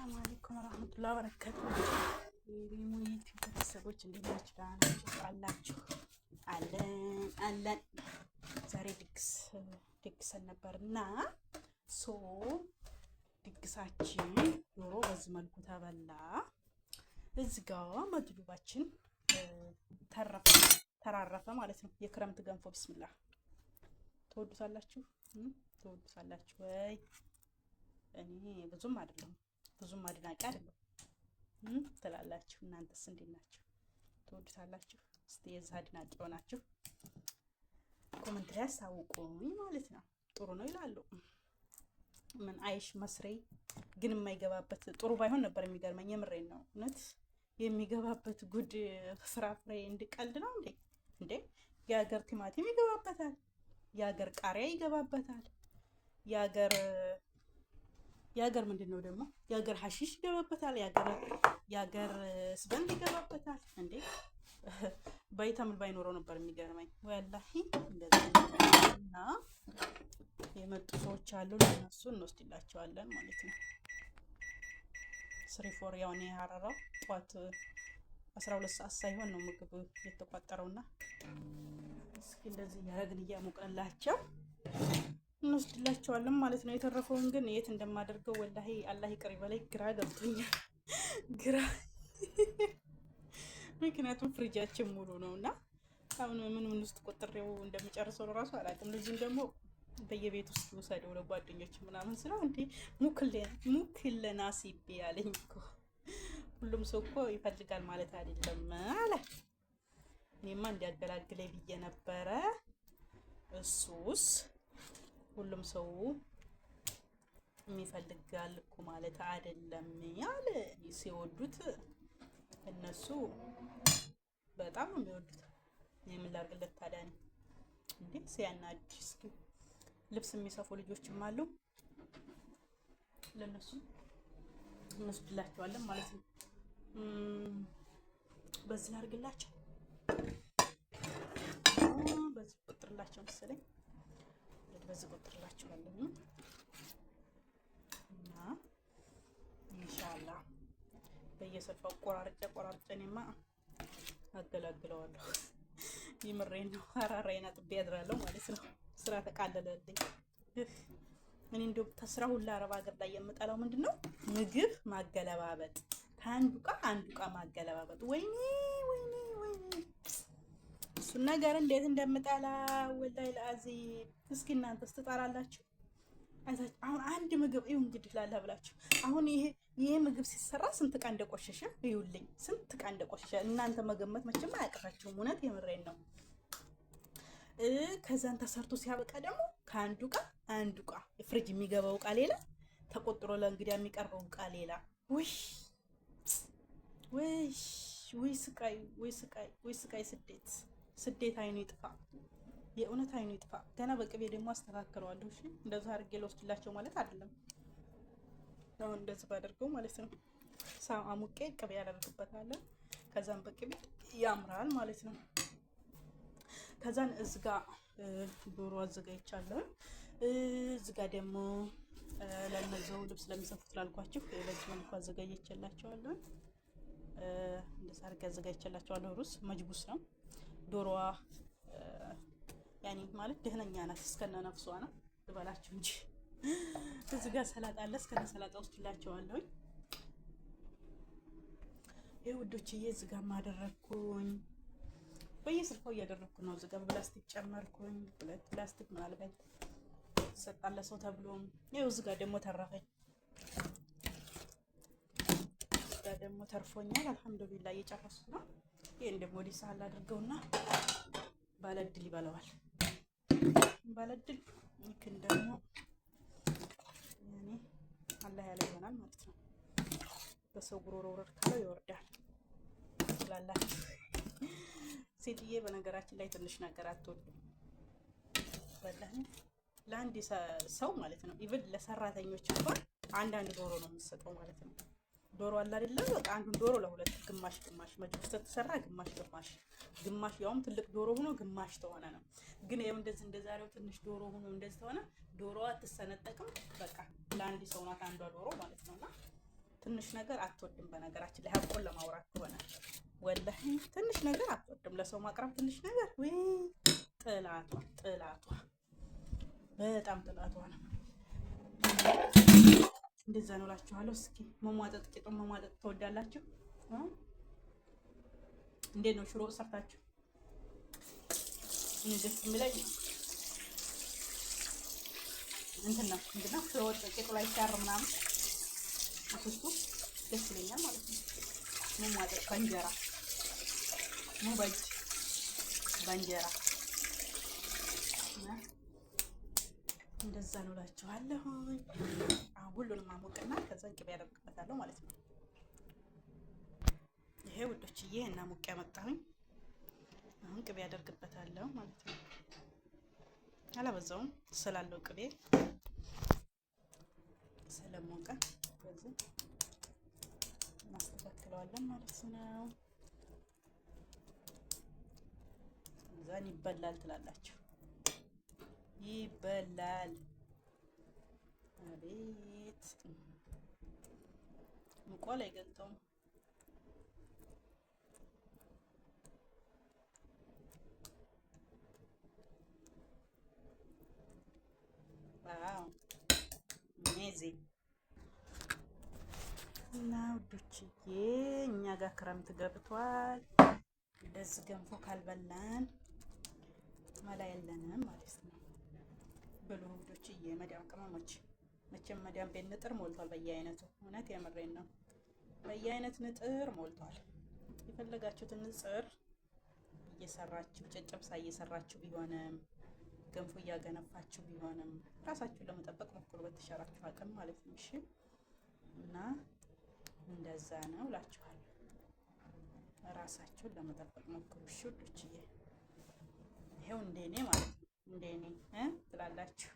ሰላም አለይኩም ወራህመቱላሂ ወበረካቱ። የሪሙት ቤተሰቦች እንዴት ናችሁ? ደህና ናችሁ አላችሁ? አለን። ዛሬ ድግሰን ነበርና ድግሳችን ዶሮ በዚህ መልኩ ተበላ። እዚህ ጋር መድሉባችን ተራረፈ ማለት ነው። የክረምት ገንፎ ቢስሚላህ ትወዱታላችሁ ወይ? እኔ ብዙም አይደለሁም፣ ብዙም አድናቂ አይደለሁም ትላላችሁ። እናንተስ እንዴት ናችሁ? ትወዱታላችሁ? እስቲ የዚህ አድናቂ ሆናችሁ ኮሜንት ላይ አሳውቁኝ ማለት ነው። ጥሩ ነው ይላሉ። ምን አይሽ መስሬ ግን የማይገባበት ጥሩ ባይሆን ነበር የሚገርመኝ። የምሬን ነው እውነት። የሚገባበት ጉድ ፍራፍሬ እንድቀልድ ነው እንዴ? የሀገር ቲማቲም ይገባበታል፣ የሀገር ቃሪያ ይገባበታል፣ የሀገር ምንድን ነው ደግሞ የሀገር ሀሺሽ ይገባበታል፣ የሀገር ስበንድ ይገባበታል። እንዴ ባይታምን ባይኖረው ነበር የሚገርመኝ ወላሂ። እንደዚህና የመጡ ሰዎች አሉ፣ ለነሱ እንወስድላቸዋለን ማለት ነው። ስሪፎር ያው እኔ ሀረራው ጠዋት 12 ሰዓት ሳይሆን ነው ምግብ የተቋጠረውና እስኪ እንደዚህ ያረግን እያሞቅንላቸው እንወስድላቸዋለን ማለት ነው። የተረፈውን ግን የት እንደማደርገው ወላሂ አላህ ይቅር ይበለኝ፣ ግራ ገብቶኛል። ምክንያቱም ፍሪጃችን ሙሉ ነው እና አሁን ምን ውስጥ ቆጥሬው እንደሚጨርሰው እራሱ አላውቅም። ልጅም ደግሞ በየቤት ውስጥ ወሰደው ለጓደኞች ምናምን ስለው እንዴ ሙክለና ሲቤ ያለኝ እኮ። ሁሉም ሰው እኮ ይፈልጋል ማለት አይደለም አለ። እኔማ እንዲያገላግለኝ ብዬ ነበረ። እሱስ ሁሉም ሰው የሚፈልጋል እኮ ማለት አይደለም ያለ። ሲወዱት እነሱ በጣም ነው የሚወዱት። የምን ላድርግለት ታዲያ ነው እንዴ? ሲያናድድ እስኪ ልብስ የሚሰፉ ልጆችም አሉ፣ ለነሱ እንወስድላቸዋለን ማለት ነው። በዚህ ላድርግላቸው፣ በዚህ ቁጥርላቸው መሰለኝ፣ በዚህ ቁጥርላቸዋለሁ እና ኢንሻአላህ በየሰፋው ቆራርጬ እኔማ አገላግለዋለሁ። ይምሬን ነው። አራራይና ጥቤ ያድራለሁ ማለት ነው። ስራ ተቃለለልኝ። እኔ እንደው ተስራ ሁላ አረብ ሀገር ላይ የምጠላው ምንድነው? ምግብ ማገለባበጥ፣ ከአንዱ ዕቃ አንዱ ዕቃ ማገለባበጥ። ወይኔ እሱን ነገር እንዴት እንደምጠላ ወላሂ ለአዚም። እስኪ እናንተስ ትጠላላችሁ? አሁን አንድ ምግብ ይሁን እንግዲህ ላላ ብላችሁ አሁን ይሄ ምግብ ሲሰራ ስንት ዕቃ እንደቆሸሸ ይውልኝ፣ ስንት ዕቃ እንደቆሸሸ እናንተ መገመት መቼም አያቅታችሁም። እውነት የምሬን ነው። ከዛን ተሰርቶ ሲያበቃ ደግሞ ከአንዱ ዕቃ አንዱ ዕቃ ፍሪጅ የሚገባው ዕቃ ሌላ፣ ተቆጥሮ ለእንግዲያ የሚቀርበው ዕቃ ሌላ። ወይ ስቃይ! ስደት አይኑ ይጥፋ፣ የእውነት አይኑ ይጥፋ። ገና በቅቤ ደግሞ አስተካክለዋለሁ። እሺ እንደዛ አድርጌ ለወስድላቸው ማለት አይደለም። አሁን እንደዚህ ባደርገው ማለት ነው። አሙቄ ቅቤ ያደርግበታለን። ከዛም በቅቤ ያምራል ማለት ነው። ከዛን እዚህ ጋር ዶሮ አዘጋጅቻለሁ። እዚህ ጋር ደግሞ ለነዛው ልብስ ለሚሰፉት ላልኳችሁ በዚህ መልኩ አዘጋጅቼላቸዋለሁ። እንደዛ አድርጌ አዘጋጅቼላቸዋለሁ። ሩዝ መጅቡስ ነው። ዶሮዋ ያኔ ማለት ደህነኛ ናት፣ እስከነ ነፍሷ ነው ልበላችሁ እንጂ። እዚህ ጋር ሰላጣ አለ፣ እስከነ ሰላጣ ወስድላቸዋለሁ። ይሄ ውዶችዬ እዚህ ጋር ማደረኩኝ፣ በየስልፋው እያደረኩ ነው። እዚህ ጋር በፕላስቲክ ጨመርኩኝ፣ ሁለት ፕላስቲክ ምናልባት ሰጣለ ሰው ተብሎ። ይሄው እዚህ ጋር ደግሞ ተረፈኝ፣ እዚህ ጋር ደግሞ ተርፎኛል። አልሐምዱሊላህ እየጨረስኩ ነው። ይሄን ደግሞ ወዲህ ሳህል አድርገውና ባለድል ይበላዋል። ባለድል ይክን ደግሞ ያኔ አላህ ያለ ይሆናል ማለት ነው። በሰው ጉሮሮ ወረድ ካለው ይወርዳል ትላላችሁ። ሴትዬ በነገራችን ላይ ትንሽ ነገር አትወዱም ወላሂ። ለአንድ ሰው ማለት ነው ኢቭን ለሰራተኞች እንኳን አንዳንድ ዶሮ ነው የምትሰጠው ማለት ነው። ዶሮ አለ አይደለ? በቃ አንዱን ዶሮ ለሁለት ግማሽ መጅቡስ ተሰራ ግማሽ ያውም ትልቅ ዶሮ ሆኖ ግማሽ ተሆነ ነው። ግን ይሄው እንደዛሬው ትንሽ ዶሮ ሆኖ እንደዚህ ተሆነ ዶሮዋ አትሰነጠቅም። በቃ ለአንድ ሰው ናት አንዷ ዶሮ ማለት ነውና ትንሽ ነገር አትወድም። በነገራችን ላይ ሀቆን ለማውራት ከሆነ ወላሂ ትንሽ ነገር አትወድም። ለሰው ማቅረብ ትንሽ ነገር ወይ ጥላቷ በጣም ጥላቷ ነው። እንደዛ ነው እላችኋለሁ። እስኪ መሟጠጥ ቂጡን መሟጠጥ ትወዳላችሁ? እንዴት ነው ሽሮ ሰርታችሁ? እኔ ደስ የሚለኝ እንትን ነው ምንድን ነው ሽሮ ቂጡ ላይ ሲያር ምናምን እሱ ደስ ይለኛል ማለት ነው። መሟጠጥ በእንጀራ በእጅ በእንጀራ እንደዛ ነው እላችኋለሁ። አሁን ሁሉንም አሞቅና ከዛ ቅቤ ያደርግበታለሁ ማለት ነው። ይሄ ውዶችዬ እና ሙቅ ያመጣሁኝ አሁን ቅቤ ያደርግበታለሁ ማለት ነው። አላበዛውም ስላለው ቅቤ ስለሞቀ በዚህ እናስተካክለዋለን ማለት ነው። እዛን ይበላል ትላላችሁ። ይበላል። አቤት ሙቋል አይገልጠውም። ዋው አሜዚንግ እና ውዶችዬ እኛ ጋር ክረምት ገብቷል። እንደዚህ ገንፎ ካልበላን መላ የለንም ማለት ነው። ብሉ ውዶችዬ፣ መዳም ቅመሞች መቼም መዳም ቤት ንጥር ሞልቷል በየአይነቱ። እውነት የምሬን ነው። በየአይነት ንጥር ሞልቷል። የፈለጋችሁትን ንጥር እየሰራችሁ ጨጨብሳ እየሰራችሁ ቢሆንም ገንፎ እያገነፋችሁ ቢሆንም ራሳችሁን ለመጠበቅ ሞክሩ በተሻላችሁ አቅም ማለት ነው። እሺ እና እንደዛ ነው እላችኋለሁ። ራሳችሁን ለመጠበቅ ሞክሩ እሺ ውዶችዬ። ይሄው እንደኔ ማለት ነው እንደኔ ትላላችሁ።